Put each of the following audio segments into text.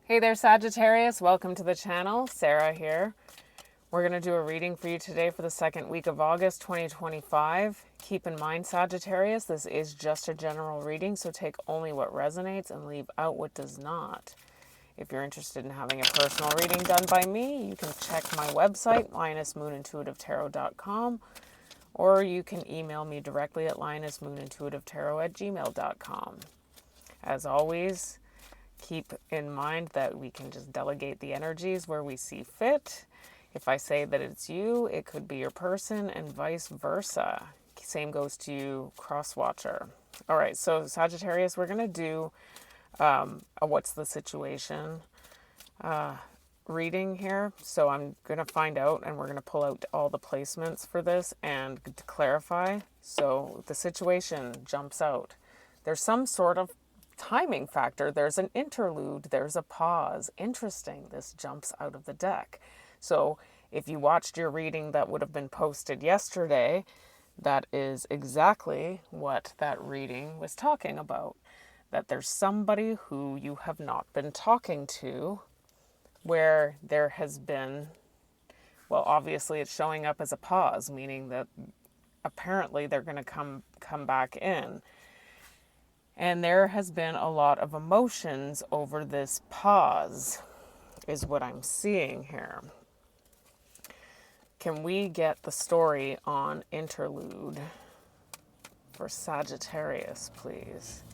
Hey there, Sagittarius. Welcome to the channel. Sarah here. We're going to do a reading for you today for the second week of August 2025. Keep in mind, Sagittarius, this is just a general reading, so take only what resonates and leave out what does not. If you're interested in having a personal reading done by me, you can check my website, lionessmoonintuitivetarot.com, or you can email me directly at lionessmoonintuitivetarot@gmail.com. As always, keep in mind that we can just delegate the energies where we see fit. If I say that it's you, it could be your person, and vice versa. Same goes to you, cross-watcher. All right, so Sagittarius, we're going to do a what's the situation reading here. So I'm going to find out, and we're going to pull out all the placements for this and to clarify. So the situation jumps out. There's some sort of timing factor. There's an interlude. There's a pause. Interesting. This jumps out of the deck. So if you watched your reading that would have been posted yesterday, that is exactly what that reading was talking about. That there's somebody who you have not been talking to, where there has been, well, obviously it's showing up as a pause, meaning that apparently they're going to come back in. And there has been a lot of emotions over this pause, is what I'm seeing here. Can we get the story on interlude for Sagittarius, please?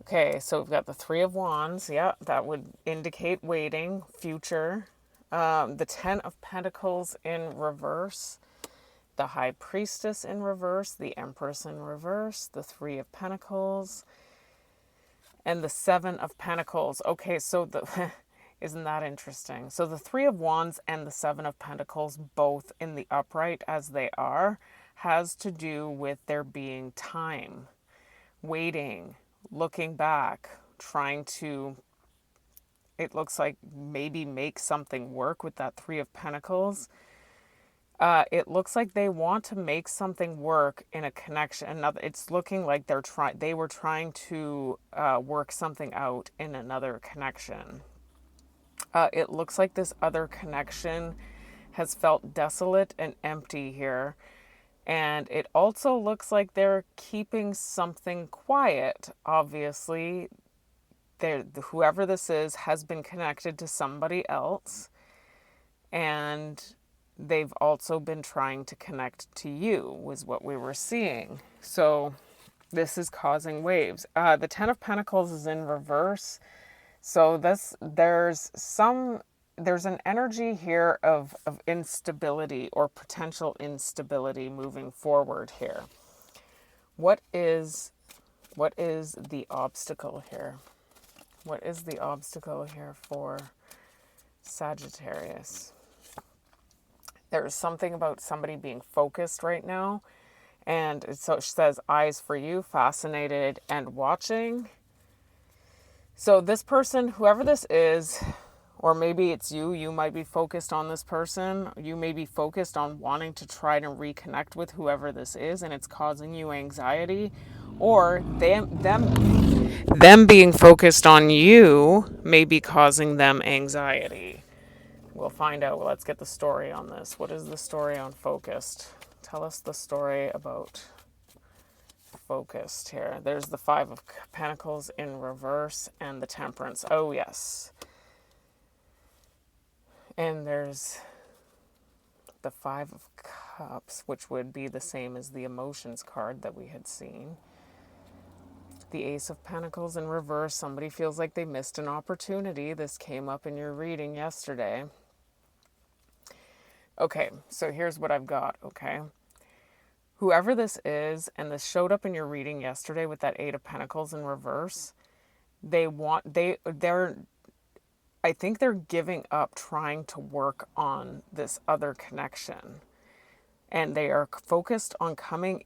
Okay, so we've got the Three of Wands. Yeah, that would indicate waiting, future. The Ten of Pentacles in reverse. The High Priestess in reverse. The Empress in reverse. The Three of Pentacles. And the Seven of Pentacles. Okay, so isn't that interesting? So the Three of Wands and the Seven of Pentacles, both in the upright as they are, has to do with there being time, waiting, looking back, trying to, it looks like maybe make something work with that Three of Pentacles. It looks like they want to make something work in a connection. It's looking like they were trying to work something out in another connection. It looks like this other connection has felt desolate and empty here. And it also looks like they're keeping something quiet. Obviously, whoever this is has been connected to somebody else. And they've also been trying to connect to you, was what we were seeing. So this is causing waves. The Ten of Pentacles is in reverse. So there's an energy here of instability or potential instability moving forward here. What is the obstacle here? What is the obstacle here for Sagittarius? There's something about somebody being focused right now. And it says eyes for you, fascinated and watching. So this person, whoever this is, or maybe it's you might be focused on this person. You may be focused on wanting to try to reconnect with whoever this is, and it's causing you anxiety. Or them being focused on you may be causing them anxiety. We'll find out. Let's get the story on this. What is the story on focused? Tell us the story about focused here. There's the Five of Pentacles in reverse and the Temperance. Oh, yes. And there's the Five of Cups, which would be the same as the Emotions card that we had seen. The Ace of Pentacles in reverse. Somebody feels like they missed an opportunity. This came up in your reading yesterday. Okay, so here's what I've got, okay? Whoever this is, and this showed up in your reading yesterday with that Eight of Pentacles in reverse, I think they're giving up trying to work on this other connection. And they are focused on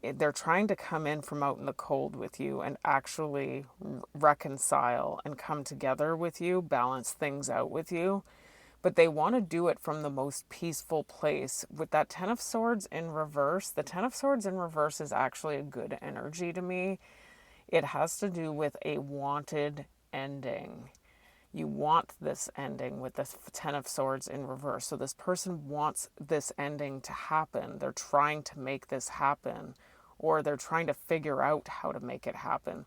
they're trying to come in from out in the cold with you and actually reconcile and come together with you, balance things out with you. But they want to do it from the most peaceful place. With that Ten of Swords in reverse, the Ten of Swords in reverse is actually a good energy to me. It has to do with a wanted ending. You want this ending with the Ten of Swords in reverse. So this person wants this ending to happen. They're trying to make this happen, or they're trying to figure out how to make it happen.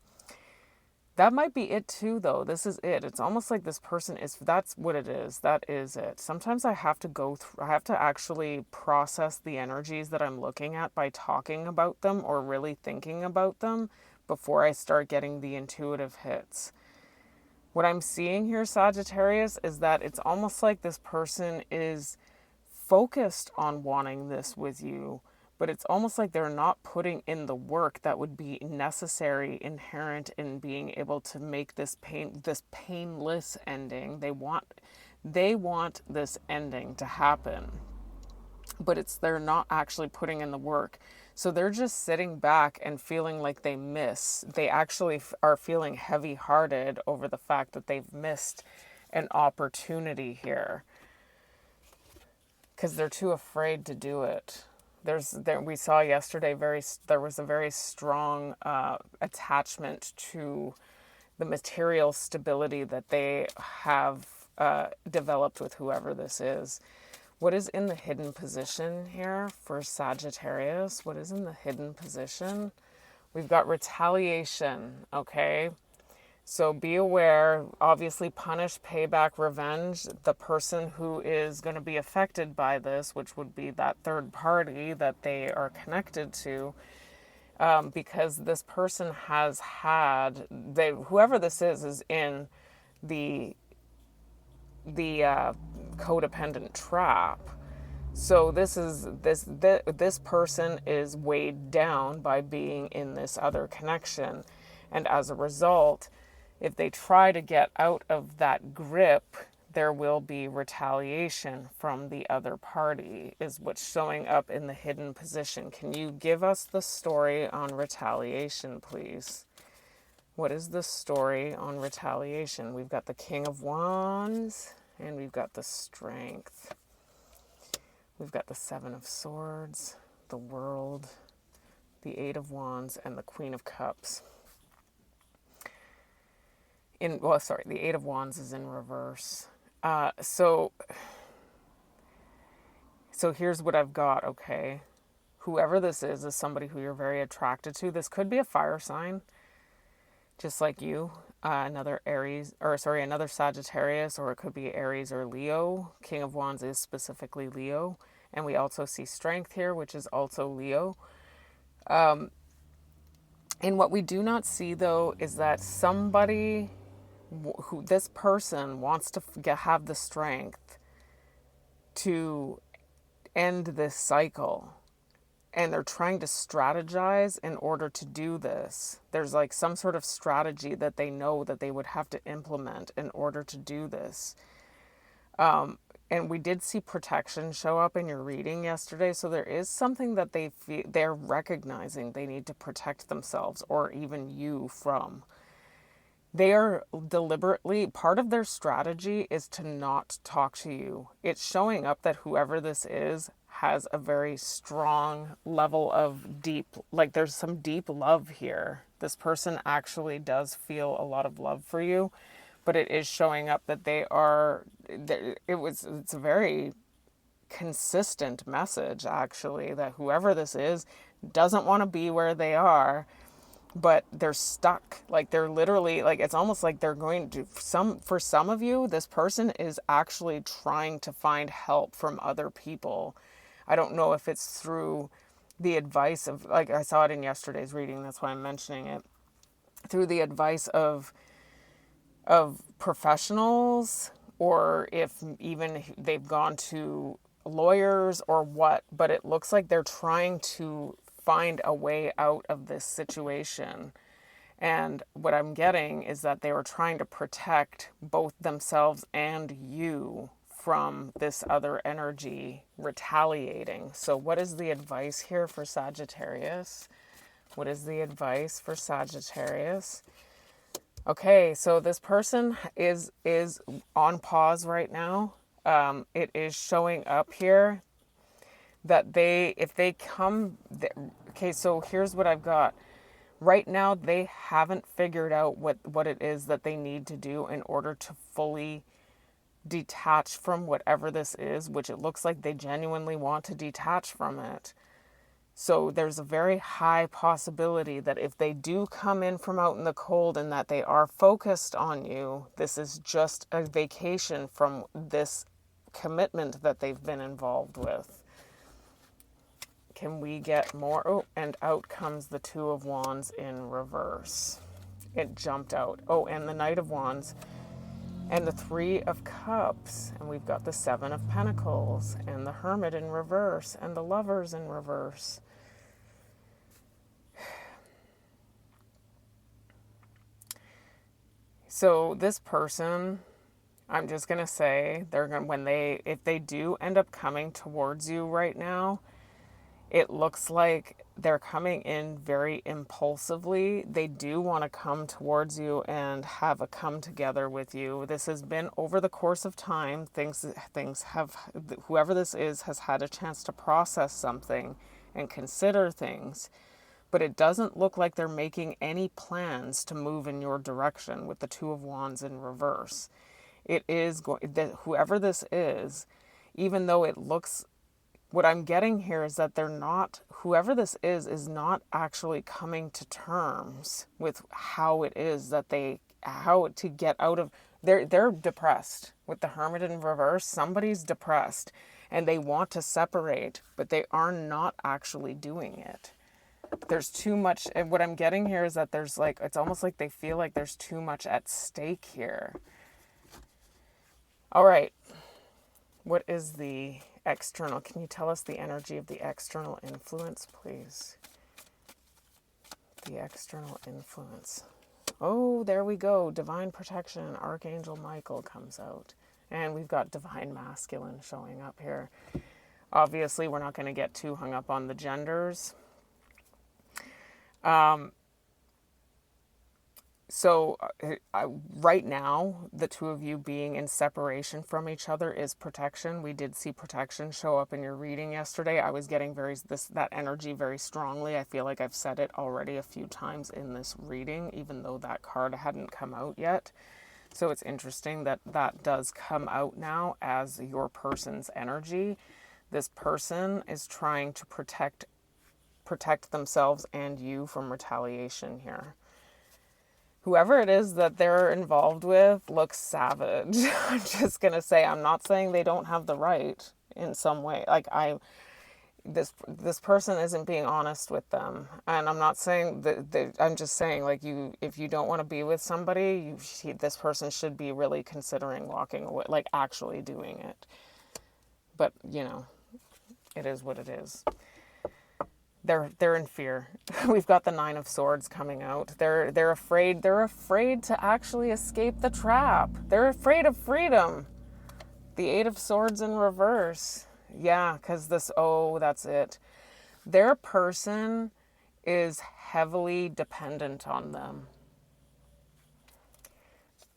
That might be it too, though. This is it. It's almost like this person is, that's what it is. That is it. Sometimes I have to go through, I have to actually process the energies that I'm looking at by talking about them or really thinking about them before I start getting the intuitive hits. What I'm seeing here, Sagittarius, is that it's almost like this person is focused on wanting this with you, but it's almost like they're not putting in the work that would be necessary, inherent in being able to make this painless ending. They want this ending to happen, but they're not actually putting in the work. So they're just sitting back and feeling like they miss. They actually are feeling heavy-hearted over the fact that they've missed an opportunity here because they're too afraid to do it. We saw yesterday there was a very strong attachment to the material stability that they have developed with whoever this is. What is in the hidden position here for Sagittarius? What is in the hidden position? We've got retaliation, okay? So be aware, obviously punish, payback, revenge. The person who is going to be affected by this, which would be that third party that they are connected to, because this person has had, whoever this is in the codependent trap. So this person is weighed down by being in this other connection, and as a result, if they try to get out of that grip, there will be retaliation from the other party, is what's showing up in the hidden position. Can you give us the story on retaliation, please? What is the story on retaliation? We've got the King of Wands, and we've got the Strength. We've got the Seven of Swords, the World, the Eight of Wands, and the Queen of Cups. The Eight of Wands is in reverse. So here's what I've got, okay? Whoever this is somebody who you're very attracted to. This could be a fire sign, just like you. Another Sagittarius, or it could be Aries or Leo. King of Wands is specifically Leo. And we also see Strength here, which is also Leo. And what we do not see, though, is that somebody this person wants to have the strength to end this cycle, and they're trying to strategize in order to do this. There's like some sort of strategy that they know that they would have to implement in order to do this. And we did see protection show up in your reading yesterday, so there is something that they're recognizing they need to protect themselves, or even you, from. They are deliberately, part of their strategy is to not talk to you. It's showing up that whoever this is has a very strong level of there's some deep love here. This person actually does feel a lot of love for you, but it is showing up that it's a very consistent message, actually, that whoever this is doesn't want to be where they are, but they're stuck. Like, they're literally, like, it's almost like they're going to, for some of you, this person is actually trying to find help from other people. I don't know if it's through the advice of, like, I saw it in yesterday's reading, that's why I'm mentioning it, through the advice of professionals, or if even they've gone to lawyers or what, but it looks like they're trying to find a way out of this situation. And what I'm getting is that they were trying to protect both themselves and you from this other energy retaliating. So what is the advice here for Sagittarius? What is the advice for Sagittarius? Okay, so this person is on pause right now. It is showing up here that okay, so here's what I've got. Right now, they haven't figured out what it is that they need to do in order to fully detach from whatever this is, which it looks like they genuinely want to detach from it. So there's a very high possibility that if they do come in from out in the cold and that they are focused on you, this is just a vacation from this commitment that they've been involved with. Can we get more? Oh, and out comes the Two of Wands in reverse. It jumped out. Oh, and the Knight of Wands and the Three of Cups. And we've got the Seven of Pentacles and the Hermit in reverse and the Lovers in reverse. So this person, I'm just going to say, if they do end up coming towards you right now, it looks like they're coming in very impulsively. They do want to come towards you and have a come together with you. This has been over the course of time. Things have, whoever this is has had a chance to process something and consider things. But it doesn't look like they're making any plans to move in your direction with the Two of Wands in reverse. It is whoever this is, even though it looks, what I'm getting here is that whoever this is not actually coming to terms with how it is that how to get out of, they're depressed. With the Hermit in reverse, somebody's depressed and they want to separate, but they are not actually doing it. There's too much, and what I'm getting here is that it's almost like they feel like there's too much at stake here. All right. What is the external? Can you tell us the energy of the external influence, please? The external influence. Oh, there we go. Divine protection. Archangel Michael comes out. And we've got divine masculine showing up here. Obviously, we're not going to get too hung up on the genders. Right now, the two of you being in separation from each other is protection. We did see protection show up in your reading yesterday. I was getting that energy very strongly. I feel like I've said it already a few times in this reading, even though that card hadn't come out yet. So it's interesting that that does come out now as your person's energy. This person is trying to protect themselves and you from retaliation here. Whoever it is that they're involved with looks savage. I'm just going to say, I'm not saying they don't have the right in some way. This person isn't being honest with them. And I'm not saying that I'm just saying, if you don't want to be with somebody, this person should be really considering walking away, actually doing it. But, it is what it is. They're in fear. We've got the Nine of Swords coming out. They're afraid. They're afraid to actually escape the trap. They're afraid of freedom. The Eight of Swords in reverse. Yeah, because that's it. Their person is heavily dependent on them.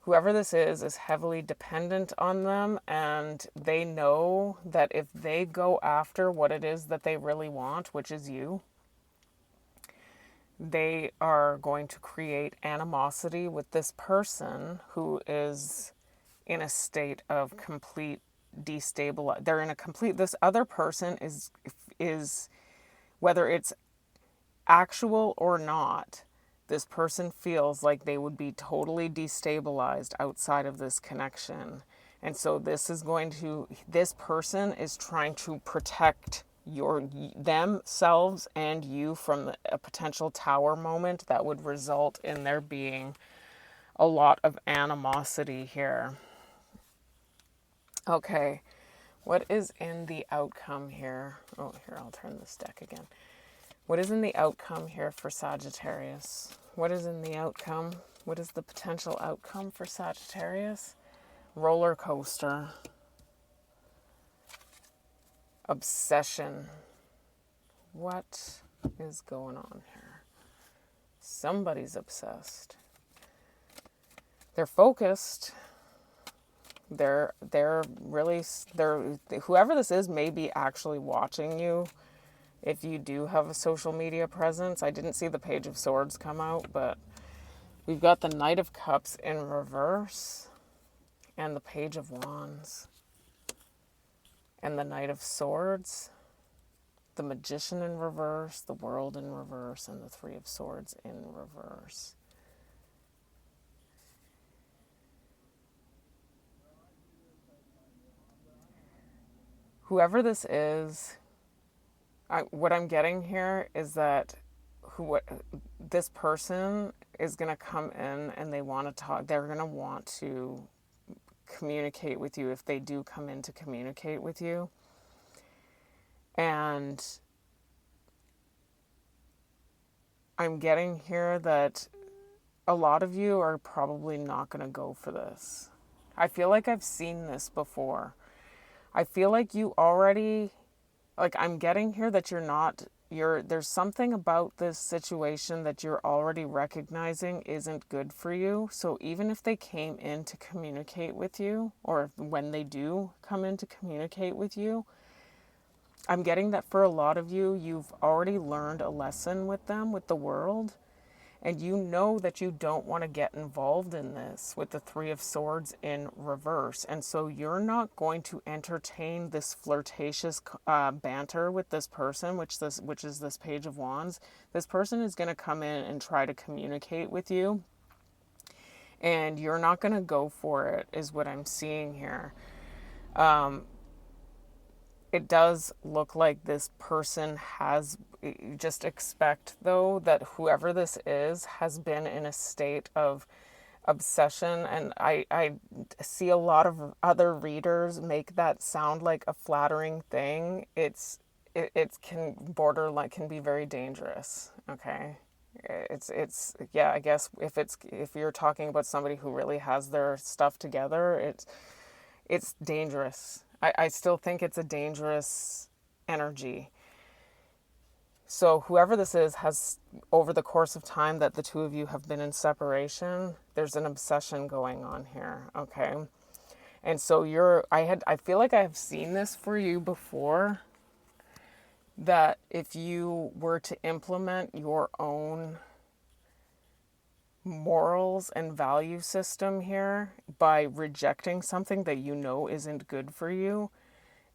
Whoever this is heavily dependent on them, and they know that if they go after what it is that they really want, which is you, they are going to create animosity with this person who is in a state of complete destabilization. They're in a complete, this other person is, whether it's actual or not, this person feels like they would be totally destabilized outside of this connection. And so this person is trying to protect themselves and you from a potential tower moment that would result in there being a lot of animosity here. Okay, what is in the outcome here? Oh, here, I'll turn this deck again. What is in the outcome here for Sagittarius? What is in the outcome? What is the potential outcome for Sagittarius? Roller coaster. Obsession. What is going on here? Somebody's obsessed. They're focused. Whoever this is may be actually watching you if you do have a social media presence. I didn't see the Page of Swords come out, but we've got the Knight of Cups in reverse and the Page of Wands and the Knight of Swords, the Magician in reverse, the World in reverse, and the Three of Swords in reverse. Whoever this is, what I'm getting here is that this person is going to come in and they want to talk. They're going to want to communicate with you if they do come in to communicate with you. And I'm getting here that a lot of you are probably not going to go for this. I feel like I've seen this before. I feel like you already, like I'm getting here that there's something about this situation that you're already recognizing isn't good for you. So even if they came in to communicate with you, or when they do come in to communicate with you, I'm getting that for a lot of you, you've already learned a lesson with them, with the world, and you know that you don't want to get involved in this with the Three of Swords in reverse. And so you're not going to entertain this flirtatious banter with this person, which is this Page of Wands. This person is going to come in and try to communicate with you, and you're not going to go for it, is what I'm seeing here. It does look like this person has, just expect though that whoever this is has been in a state of obsession, and I see a lot of other readers make that sound like a flattering thing. It can borderline, can be very dangerous. Okay, it's yeah, I guess if you're talking about somebody who really has their stuff together, it's dangerous. I still think it's a dangerous energy. So whoever this is has, over the course of time that the two of you have been in separation, there's an obsession going on here, okay? And so I feel like I have seen this for you before, that if you were to implement your own morals and value system here by rejecting something that you know isn't good for you,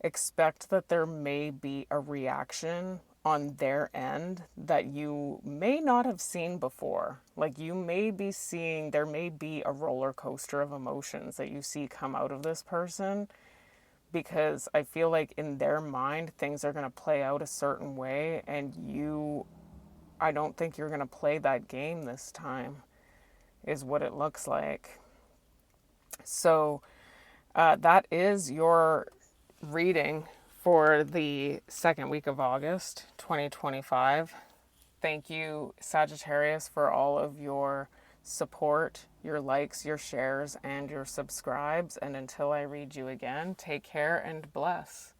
expect that there may be a reaction on their end that you may not have seen before. Like you may be seeing, there may be a roller coaster of emotions that you see come out of this person, because I feel like in their mind things are going to play out a certain way, and I don't think you're going to play that game this time, is what it looks like. So that is your reading for the second week of August 2025. Thank you, Sagittarius, for all of your support, your likes, your shares, and your subscribes. And until I read you again, take care and bless.